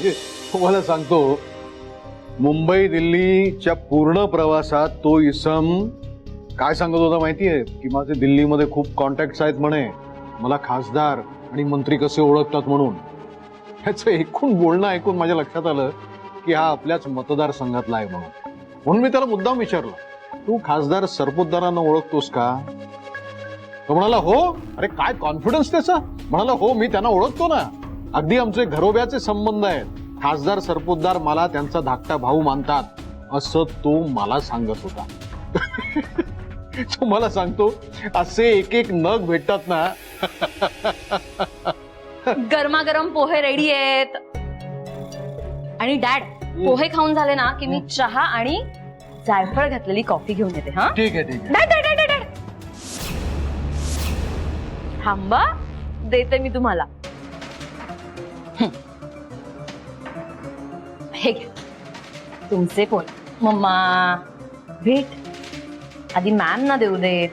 तुम्हाला सांगतो, मुंबई दिल्लीच्या पूर्ण प्रवासात तो इसम काय सांगत होता माहितीये की माझे दिल्लीमध्ये खूप कॉन्टॅक्ट्स आहेत म्हणे, मला खासदार आणि मंत्री कसे ओळखतात म्हणून. ह्याचं एकूण बोलणं ऐकून माझ्या लक्षात आलं की हा आपल्याच मतदारसंघातला आहे म्हणून मी त्याला मुद्दाम विचारलं, तू खासदार सरपोतदारांना ओळखतोस का? तो म्हणाला हो. अरे काय कॉन्फिडन्स त्याचा. म्हणाला हो, मी त्यांना ओळखतो ना, अगदी आमचे घरोब्याचे संबंध आहेत. खासदार सरपोतदार मला त्यांचा धाकटा भाऊ मानतात, असं तो मला सांगत होता. तुम्हाला सांगतो, असे एक एक नग भेटतात ना. गरमागरम पोहे रेडी आहेत. आणि डॅड, पोहे खाऊन झाले ना की मी चहा आणि जायफळ घातलेली कॉफी घेऊन येते. हा ठीक आहे ठीक आहे. डॅड डॅड डॅड डॅड थांबा, देते मी तुम्हाला. हे घ्या तुमचे पोहे. मम्मा भेट, आधी मॅम ना देऊ देत.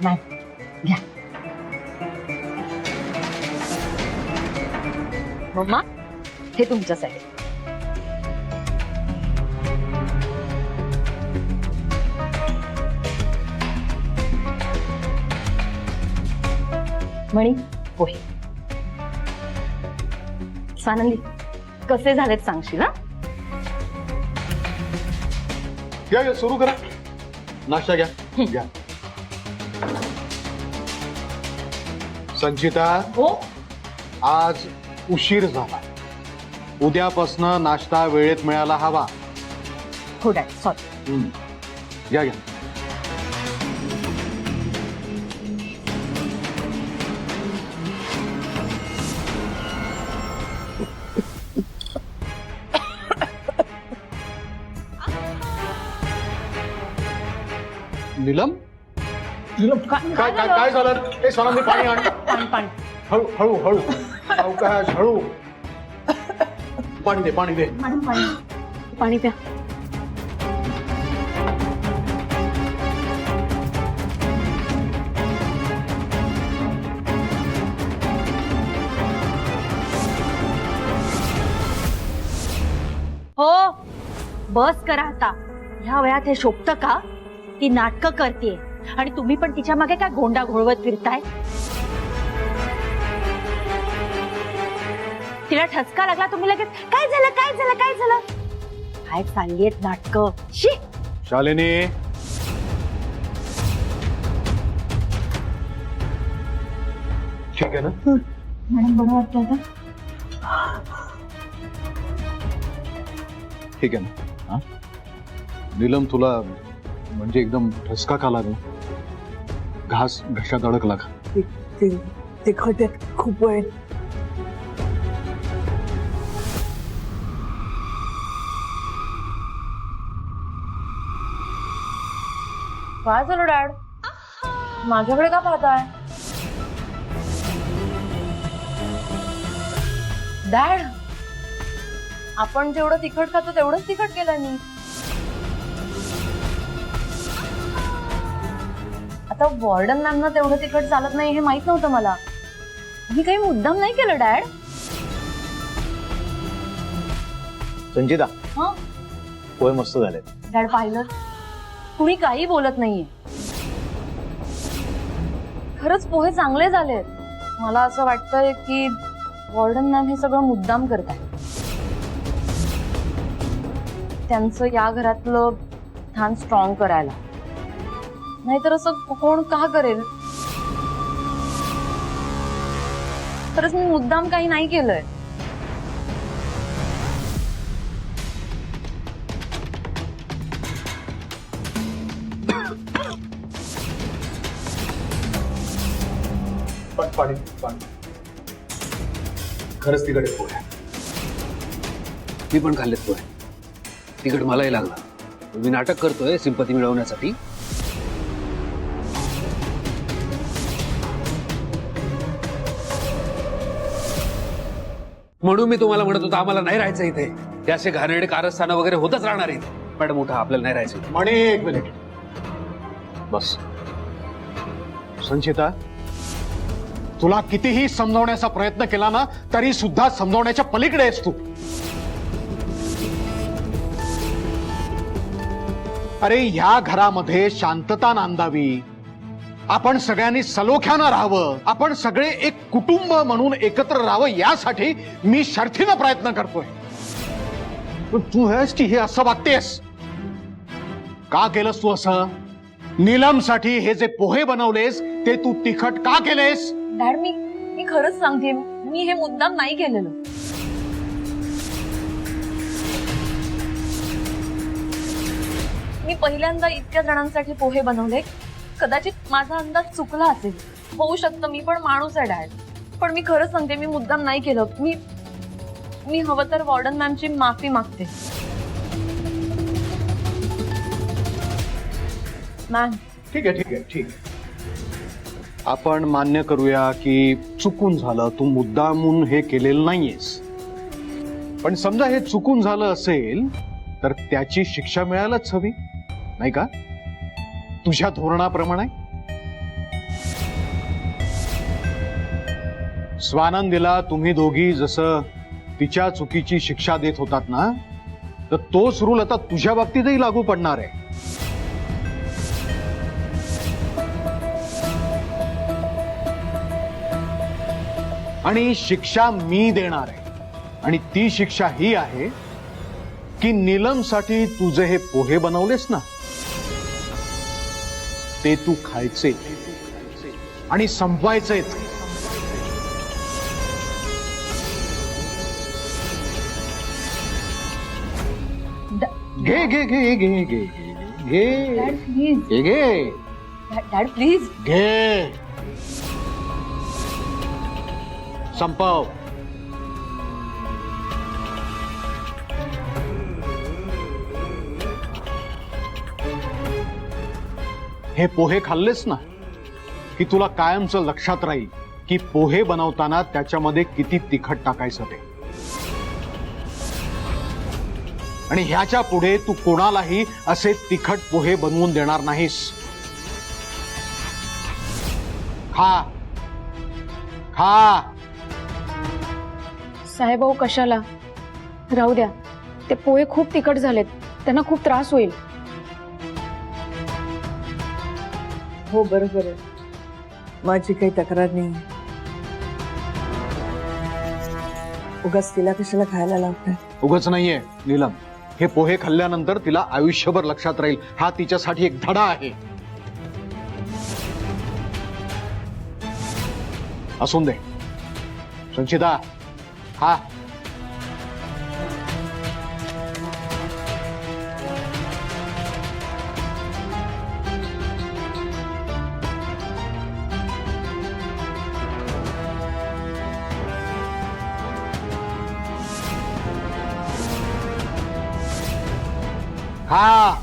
मॅम घ्या. मम्मा हे तुमच्यासाठी. मणी पोहे. स्वानंदी कसे झालेत सांगशील. ना घ्या सुरू करा, नाश्ता घ्या. घ्या. संचिता, हो आज उशीर झाला, उद्यापासनं नाश्ता वेळेत मिळायला हवा. हो डॅड सॉरी. घ्या घ्या. नीलम, काय काय काय झालं? हे सोनाली पाणी आण. पाणी पाणी. हळू हळू हळू अवकाश हळू. पाणी दे पाणी दे. मॅडम पाणी पाणी प्या. हो बस करा आता. ह्या वयात हे शोभतं का? ती नाटकं करतेय आणि तुम्ही पण तिच्या मागे काय गोंडा घोळवत फिरताय. तिला ठसका लागला, तुम्ही लगेच काय झालं काय झालं काय झालं. काय चालली आहेत नाटकं. शी. शालिनी, ठीक आहे ना? मॅडम बरं वाटतं का? ठीक आहे ना? हा? नीलम, तुला म्हणजे एकदम ठसका का लागला? घास घशात अडकला का? ते खट्यात खूप वेळ. काय झालं डॅड? माझ्याकडे का पाहताय? डॅड, आपण जेवढं तिखट खातो तेवढंच तिखट केलं मी. आता वॉर्डन मॅमना तेवढं तिखट चालत नाही हे माहित नव्हतं मला. मी काही मुद्दाम नाही केलं डॅड. संचिता, हा पोहे मस्त झाले. डॅड पाहिलं, कुणी काही बोलत नाहीये. खरंच पोहे चांगले झालेत. मला असं वाटतंय की वॉर्डन मॅम हे सगळं मुद्दाम करताय. त्यांचं या घरातलं स्थान स्ट्रॉंग करायला. नाहीतर असं कोण का करेल. खरंच मी मुद्दाम काही नाही केलंय. पाणी पाणी. खरंच तिकडे पोहे. मी पण खाल्लेत पोहे. तिखट मलाही लागला. मी नाटक करतोय सिंपती मिळवण्यासाठी. म्हणून मी तुम्हाला म्हणत होतो आम्हाला नाही राहायचं इथे. हे असे घाणेरडे कारस्थानं वगैरे होतच राहणार इथे. मॅडम मोठा आपल्याला नाही राहायचं. मणी, एक मिनिट बस. संचिता, तुला कितीही समजावण्याचा प्रयत्न केला ना तरी सुद्धा समजावण्याच्या पलीकडे आहेस तू. अरे ह्या घरामध्ये शांतता नांदावी, आपण सगळ्यांनी सलोख्यानं राहावं, आपण सगळे एक कुटुंब म्हणून एकत्र राहावं, यासाठी मी शर्थीनं प्रयत्न करतोय. पण तू आहेस की हे असं वागतेस? का केलंस तू असं? नीलमसाठी हे जे पोहे बनवलेस ते तू तिखट का केलेस? डॅड, मी खरंच सांगते, मी हे मुद्दाम नाही केलेलं. मी पहिल्यांदा इतक्या जणांसाठी पोहे बनवले. कदाचित माझा अंदाज चुकला असेल, होऊ शकतं, मी पण माणूस आहे डॅड. पण मी खरंच सांगते, मी मुद्दाम नाही केलं. मी हवं तर वॉर्डन मॅमची माफी मागते. मॅम, ठीक आहे. आपण मान्य करूया की चुकून झालं, तू मुद्दामून हे केलेलं नाहीयेस. पण समजा हे चुकून झालं असेल तर त्याची शिक्षा मिळायलाच हवी, नाही का? तुझ्या धोरणाप्रमाणे. स्वानंदीला तुम्ही दोघी जसं तिच्या चुकीची शिक्षा देत होतात ना, तर तोच रूल आता तुझ्या बाबतीतही लागू पडणार आहे. आणि शिक्षा मी देणार आहे. आणि ती शिक्षा ही आहे की नीलमसाठी तुझे हे पोहे बनवलेस ना, ते तू खायचे आणि संपवायचेच. घे घे घे घे घे घे डॅड प्लीज. घे घे डॅड प्लीज. घे, संपव. हे पोहे खाल्लेस ना की तुला कायमचं लक्षात राहील की पोहे बनवताना त्याच्यामध्ये किती तिखट टाकायचं ते. आणि ह्याच्या पुढे तू कोणालाही असे तिखट पोहे बनवून देणार नाहीस. खा खा. साहेब, अहो कशाला? राहू द्या, ते पोहे खूप तिखट झालेत, त्यांना खूप त्रास होईल. हो बरोबर आहे, माझी काही तक्रार नाही. उगाच तिला कशाला खायला लावताय? उगाच नाहीये नीलम, हे पोहे खाल्ल्यानंतर तिला आयुष्यभर लक्षात राहील. हा तिच्यासाठी एक धडा आहे. असून दे. संचिता, हा. हा.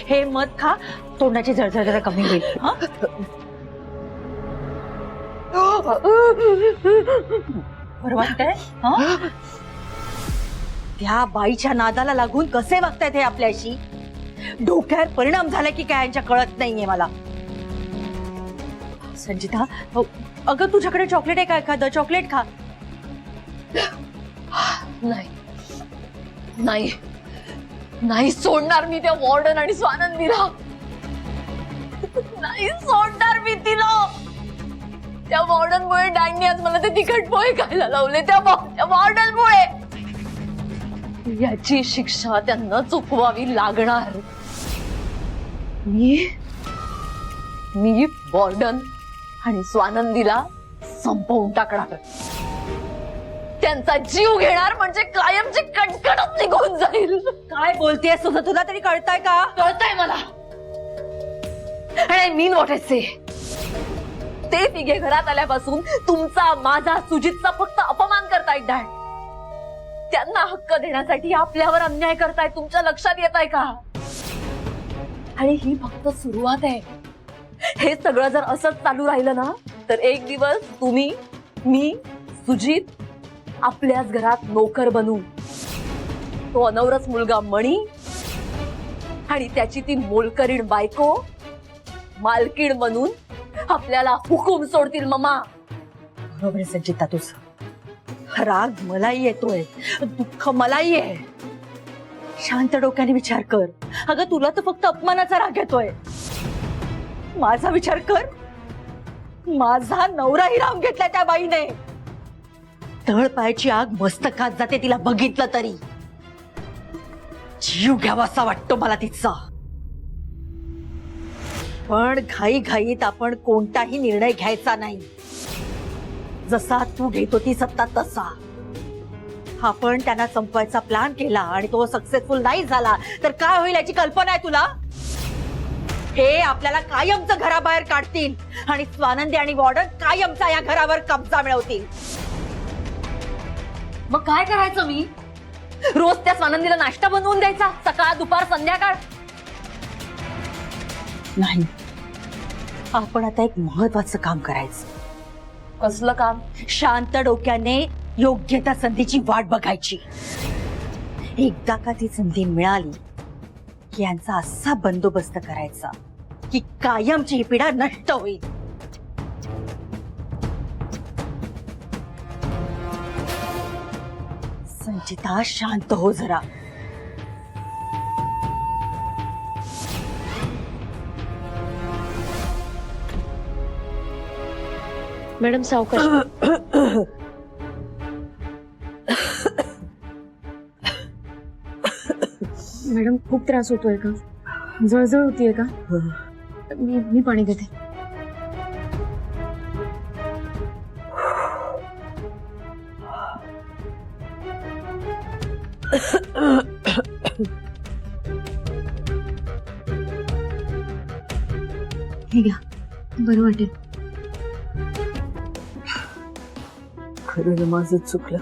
हे मध खा, तोंडाची जळजळ जरा कमी होईल. बरं वाटतंय? त्या बाईच्या नादाला लागून कसे वागतायत हे आपल्याशी? डोक्यावर परिणाम झाला की काय यांच्या कळत नाहीये मला. संजिता, अगं तुझ्याकडे चॉकलेट आहे का? एखादं चॉकलेट खा. नाही नाही नाही सोडणार मी त्या वॉर्डन आणि स्वानंदीला. नाही सोडणार मी तिला. त्या वॉर्डनमुळे डॅडनी आज मला ते तिखट पोहे खायला लावले. त्या वॉर्डनमुळे याची शिक्षा त्यांना चुकवावी लागणार. मी वॉर्डन आणि स्वानंदीला संपवून टाकणार. त्यांचा जीव घेणार म्हणजे कायमची कटकटच निघून जाईल. काय बोलतेस तुझं तुला तरी कळतंय का? कळतंय मला. आणि आय मीन व्हॉट आय से. ते तिघे घरात आल्यापासून तुमचा, माझा, सुजितचा फक्त अपमान करतायत डॅड. त्यांना हक्क देण्यासाठी आपल्यावर अन्याय करतायत. तुमच्या लक्षात येत आहे का? आणि ही फक्त सुरुवात आहे. हे सगळं जर असंच चालू राहिलं ना तर एक दिवस तुम्ही, मी, सुजित आपल्याच घरात नोकर बनू. तो अनवरस मुलगा मणी आणि त्याची ती मोलकरीण बायको मालकीण म्हणून आपल्याला हुकूम सोडतील. ममा बरोबर आहे संचिता तुझं. राग मलाही येतोय, दुःख मलाही आहे. शांत डोक्याने विचार कर. अगं तुला तर फक्त अपमानाचा राग येतोय. माझा विचार कर. माझा नवराही राम घेतलाय त्या बाईने. तळपायाची आग मस्तकात जाते तिला बघितलं तरी. जीव घ्यावासा वाटतो मला तिचा. पण घाईघाईत आपण कोणताही निर्णय घ्यायचा नाही. जसा तू घेतो ती सत्ता तसा. आपण त्यांना संपवायचा प्लॅन केला आणि तो सक्सेसफुल नाही झाला तर काय होईल याची कल्पना आहे तुला? हे आपल्याला कायमचं घराबाहेर काढतील आणि स्वानंदी आणि वॉर्डन कायमचा या घरावर कब्जा मिळवतील. मग काय करायचं मी? रोज त्या स्वानंदीला नाश्ता बनवून द्यायचा, सकाळ दुपार संध्याकाळ? नाही, आपण आता एक महत्वाचं काम करायचं. कसलं काम? शांत डोक्याने योग्य त्या संधीची वाट बघायची. एकदा का ती संधी मिळाली की यांचा असा बंदोबस्त करायचा की कायमची ही पिढा नष्ट होईल. संचिता शांत हो जरा. मॅडम सावकाश. मॅडम खूप त्रास होतोय का? जळजळ होतीये का? मी पाणी देते. हे घ्या, बरं वाटेल. खरं माझं चुकलं.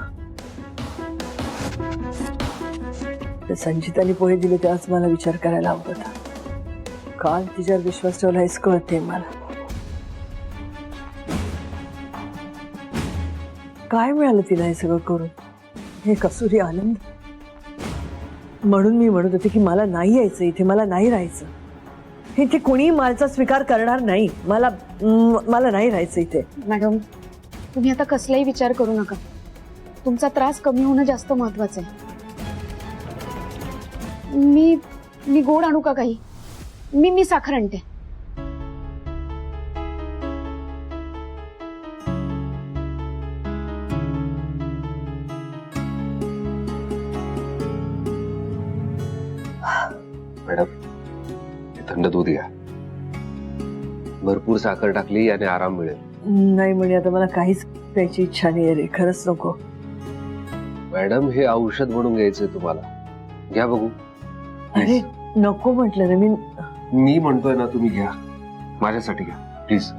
संचिताने पोहे दिले तेव्हाच मला विचार करायला हवा होता. काल तिच्यावर विश्वास ठेवला हेच कळते मला. काय मिळालं तिला हे सगळं करून? हे कसुरी आनंद. म्हणून मी म्हणत होते की मला नाही यायचं इथे, मला नाही राहायचं इथे. कोणी माझा स्वीकार करणार नाही. मला नाही राहायचं इथे. मॅडम तुम्ही आता कसलाही विचार करू नका. तुमचा त्रास कमी होणं जास्त महत्वाचं आहे. मी गोड आणू का काही? मी साखर आणते. मॅडम हे थंड दूध घ्या. भरपूर साखर टाकली आणि आराम मिळेल. नाही म्हणे आता मला काहीच प्यायची इच्छा नाही रे. खरंच नको. मॅडम हे औषध म्हणून घ्यायचंय तुम्हाला. घ्या बघू. अरे नको म्हटलं ना मी म्हणतोय ना, तुम्ही घ्या. माझ्यासाठी घ्या प्लीज.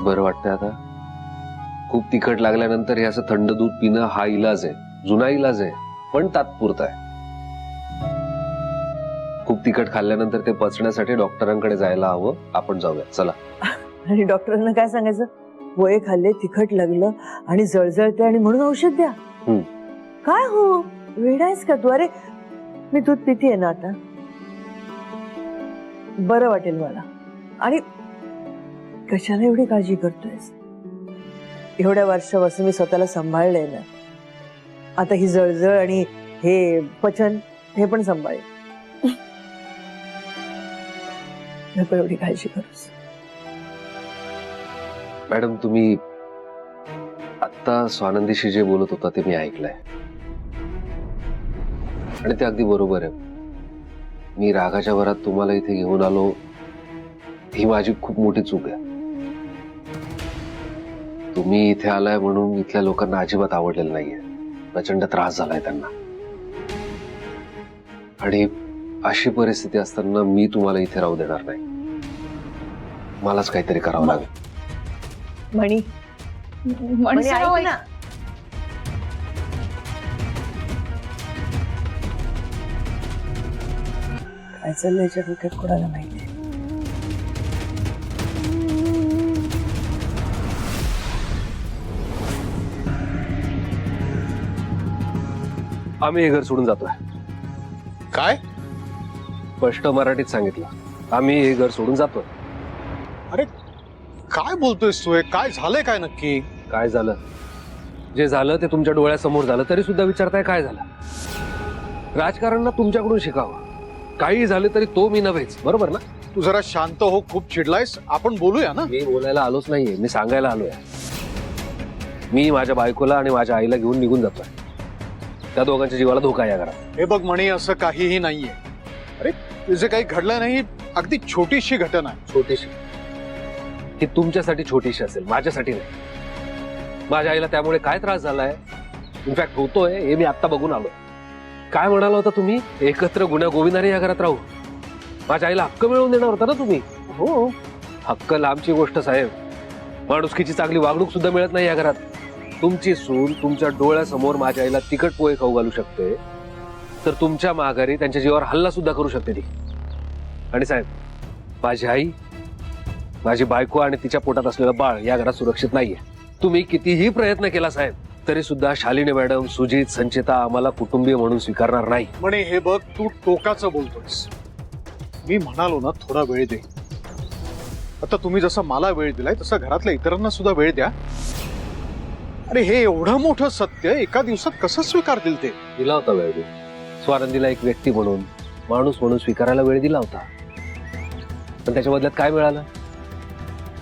बरं वाटतंय आता? खूप तिखट लागल्यानंतर हे असं थंड दूध पिणं हा इलाज आहे. जुना इलाज आहे पण तात्पुरता आहे. खूप तिखट खाल्ल्यानंतर ते पचण्यासाठी डॉक्टरांकडे जायला हवं. आपण जाऊया चला. आणि डॉक्टरांना काय सांगायचं? पोहे खाल्ले, तिखट लागलं आणि जळजळते आणि म्हणून औषध द्या. काय हो वेडायस का तू? अरे मी दूध पितीये ना आता, बरं वाटेल मला. आणि कशाला एवढी काळजी करतोयस? एवढ्या वर्षापासून मी स्वतःला सांभाळलंय ना. आता ही जळजळ आणि हे पचन हे पण सांभाळेल. नको एवढी काळजी करूस. मॅडम तुम्ही आता स्वानंदीशी जे बोलत होता ते मी ऐकलंय आणि ते अगदी बरोबर आहे. मी रागाच्या भरात तुम्हाला इथे घेऊन आलो, ही माझी खूप मोठी चूक आहे. तुम्ही इथे आलाय म्हणून इथल्या लोकांना अजिबात आवडलेलं नाहीये. प्रचंड त्रास झालाय त्यांना. आणि अशी परिस्थिती असताना मी तुम्हाला इथे राहू देणार नाही. मलाच काहीतरी करावं लागेल. म्हणी म्हणी ऐक ऐक ना. काय चाललंय याच्या डोक्यात कोणाला माहिती. आम्ही हे घर सोडून जातोय. काय? स्पष्ट मराठीत सांगितलं, आम्ही हे घर सोडून जातोय. अरे काय बोलतोयस तू? हे काय झालंय काय नक्की? काय झालं? जे झालं ते तुमच्या डोळ्यासमोर झालं, तरी सुद्धा विचारताय काय झालं? राजकारणाला तुमच्याकडून शिकावं. काही झालं तरी तो मी नव्हेच, बरोबर ना? तू जरा शांत हो. खूप चिडलायस. आपण बोलूया ना. मी बोलायला आलोच नाहीये, मी सांगायला आलोय. मी माझ्या बायकोला आणि माझ्या आईला घेऊन निघून जातोय. त्या दोघांच्या जीवाला धोका आहे या घरात. हे बघ म्हणी, असं काहीही नाहीये. अरे जे काही घडलं नाही, अगदी छोटीशी घटना आहे. छोटीशी? ती तुमच्यासाठी छोटीशी असेल, माझ्यासाठी नाही. माझ्या आईला त्यामुळे काय त्रास झालाय, इनफॅक्ट होतोय, हे मी आता बघून आलो. काय म्हणाला होता तुम्ही? एकत्र गुन्हा गोविंदाने या घरात राहू. माझ्या आईला हक्क मिळवून देणार होता ना तुम्ही? हो, हक्क लांबची गोष्ट साहेब. माणुसकीची चांगली वागणूक सुद्धा मिळत नाही या घरात. तुमची सून तुमच्या डोळ्यासमोर माझ्या आईला तिखट पोहे खाऊ घालू शकते, तर तुमच्या माघारी त्यांच्या जीवावर हल्ला सुद्धा करू शकते ती. आणि साहेब, माझी आई, माझी बायको आणि तिच्या पोटात असलेलं बाळ या घरात सुरक्षित नाहीये. तुम्ही कितीही प्रयत्न केला साहेब, तरी सुद्धा शालिनी मॅडम, सुजित, संचिता आम्हाला कुटुंबीय म्हणून स्वीकारणार नाही. म्हणे हे बघ, तू टोकाचं बोलतोयस. मी म्हणालो ना थोडा वेळ दे. आता तुम्ही जसं मला वेळ दिलाय तसं घरातल्या इतरांना सुद्धा वेळ द्या. अरे हे एवढं मोठं सत्य एका दिवसात कसं स्वीकारतील ते? दिला होता वेळ. स्वानंदीला एक व्यक्ती म्हणून, माणूस म्हणून स्वीकारायला वेळ दिला होता. पण त्याच्या बदल्यात काय मिळालं?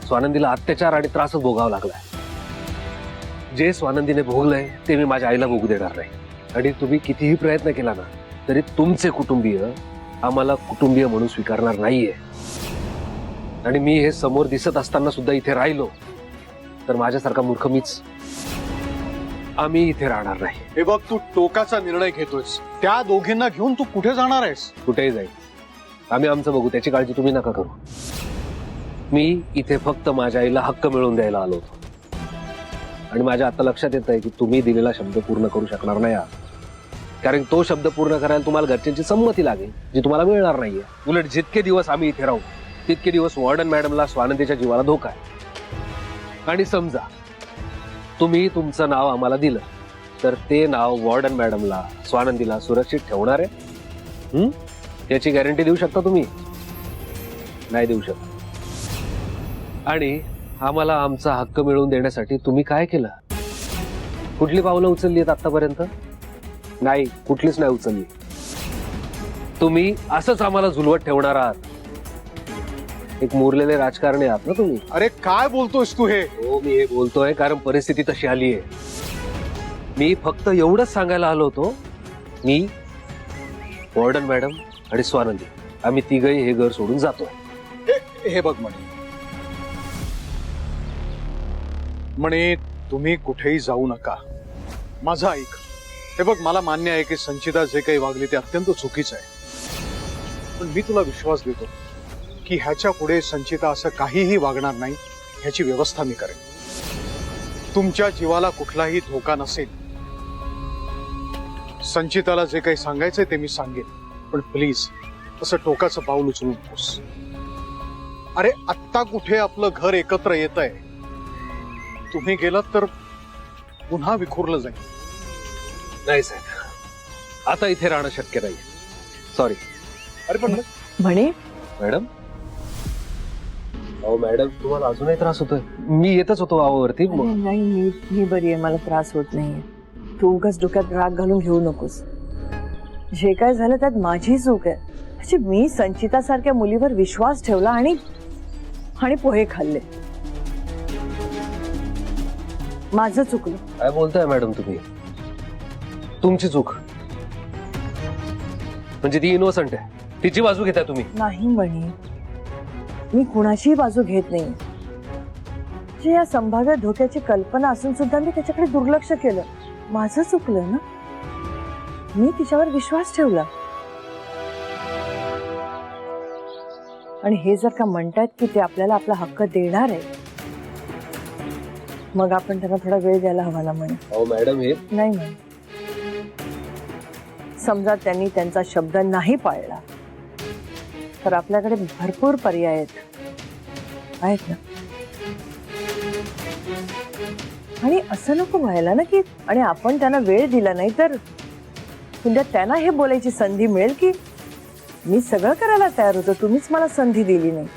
स्वानंदीला अत्याचार आणि त्रासच भोगावा लागलाय. जे स्वानंदीने भोगलंय ते मी माझ्या आईला भोगू देणार नाही. आणि तुम्ही कितीही प्रयत्न केला ना, तरी तुमचे कुटुंबीय आम्हाला कुटुंबीय म्हणून स्वीकारणार नाहीये. आणि मी हे समोर दिसत असताना सुद्धा इथे राहिलो तर माझ्यासारखा मूर्ख मीच. आम्ही इथे राहणार नाही. हे बघ, तू टोकाचा निर्णय घेतोयस. त्या दोघींना घेऊन तू कुठे जाणार आहेस? कुठेही जाईल, आम्ही आमचं बघू. त्याची काळजी तुम्ही नका करू. मी इथे फक्त माझ्या आईला हक्क मिळवून द्यायला आलो होतो. आणि माझ्या आता लक्षात येत आहे की तुम्ही दिलेला शब्द पूर्ण करू शकणार नाही आहात. कारण तो शब्द पूर्ण करायला तुम्हाला घरच्यांची संमती लागेल, जी तुम्हाला मिळणार नाहीये. उलट जितके दिवस आम्ही इथे राहू तितके दिवस वॉर्डन मॅडमला स्वानंदीच्या जीवाला धोका आहे. आणि समजा तुम्ही तुमचं नाव आम्हाला दिलं तर ते नाव वॉर्डन मॅडमला, स्वानंदीला सुरक्षित ठेवणार आहे? याची गॅरंटी देऊ शकता तुम्ही? नाही देऊ शकत. आणि आम्हाला आमचा हक्क मिळवून देण्यासाठी तुम्ही काय केलं? कुठली पावलं उचलली आहेत आतापर्यंत? नाही, कुठलीच नाही उचलली. तुम्ही असंच आम्हाला झुलवत ठेवणार आहात. एक मुरलेले राजकारणी आहात ना तुम्ही. अरे काय बोलतोयस तू हे? हो, मी हे बोलतोय कारण परिस्थिती तशी आली आहे. मी फक्त एवढंच सांगायला आलो होतो, मी, वॉर्डन मॅडम आणि स्वानंदी आम्ही तिघही हे घर सोडून जातोय. हे बघ म्हणे तुम्ही कुठेही जाऊ नका. माझं ऐक. हे बघ, मला मान्य आहे की संचिता जे काही वागली ते अत्यंत चुकीचं आहे. पण मी तुला विश्वास देतो की ह्याच्या पुढे संचिता असं काहीही वागणार नाही. ह्याची व्यवस्था मी करेन. तुमच्या जीवाला कुठलाही धोका नसेल. संचिताला जे काही सांगायचंय ते मी सांगेन, पण प्लीज असं टोकाचं पाऊल उचलू नकोस. अरे आत्ता कुठे आपलं घर एकत्र येत आहे. तुम्ही गेलात तर पुन्हा विखुरलं जाईल. नाही साहेब, आता इथे राहणं शक्य नाही. सॉरी. अरे पण म्हणे मॅडम, अहो मॅडम, तुम्हाला अजूनही त्रास होतोय? मी येतच होतो गावावरती. नाही, मी बरी आहे. मला त्रास होत नाहीये. तू उगाच डोक्यात राग घालून घेऊ नकोस. जे काय झालं त्यात माझी चूक आहे. म्हणजे मी संचिता सारख्या मुलीवर विश्वास ठेवला आणि पोहे खाल्ले. माझं चुकलं. काय बोलताय मॅडम तुम्ही? तुमची चूक म्हणजे ती इनोसंट आहे. तिची बाजू घेता तुम्ही. नाही म्हणे, मी कुणाचीही बाजू घेत नाही. जे या संभाव्य धोक्याची कल्पना असून सुद्धा मी त्याच्याकडे दुर्लक्ष केलं. माझं चुकलं ना. मी तिच्यावर विश्वास ठेवला. आणि हे जर का म्हणतात की ते आपल्याला आपला हक्क देणार आहे, मग आपण त्यांना थोडा वेळ द्यायला हवा ना म्हणे. अहो मॅडम, हे नाही म्हणे. समजा त्यांनी त्यांचा शब्द नाही पाळला तर आपल्याकडे भरपूर पर्याय आहेत ना. आणि असं नको व्हायला ना की आणि आपण त्यांना वेळ दिला नाही तर उद्या त्यांना हे बोलायची संधी मिळेल की मी सगळं करायला तयार होतो, तुम्हीच मला संधी दिली नाही.